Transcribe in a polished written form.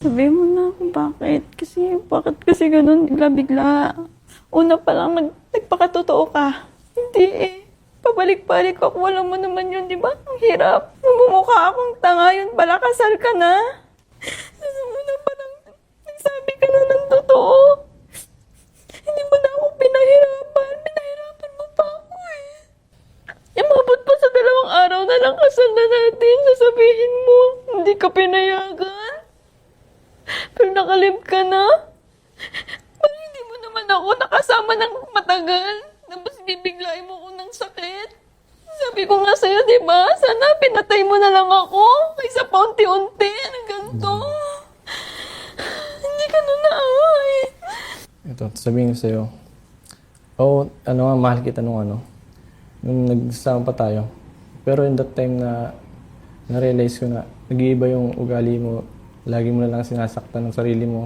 Sabihin mo na kung bakit. Bakit kasi ganun bigla-bigla? Una pa lang nagpakatotoo ka. Hindi eh. Pabalik-balik ako. Alam mo naman yun, di ba? Ang hirap. Namumukha akong tanga yun pala. Kasal ka na. Una pa lang nagsabi ka na ng totoo. Hindi mo na ako pinahirapan. Pinahirapan mo pa ako eh. Umabot pa sa 2 araw na lang kasal na natin. Sasabihin mo, hindi ka pinayagan. Pero nakalib ka na. Parang hindi mo naman ako nakasama ng matagal. Tapos bibiglain mo ko ng sakit. Sabi ko nga sa'yo, di ba? Sana pinatay mo na lang ako. Kaysa paunti-unti. Ano ganito? Hindi ka na naaway. Ito, sabihin ko sa'yo. Mahal kita nung nagsama pa tayo. Pero in that time na-realize ko na nag-iiba yung ugali mo. Lagi mo na lang sinasaktan ng sarili mo.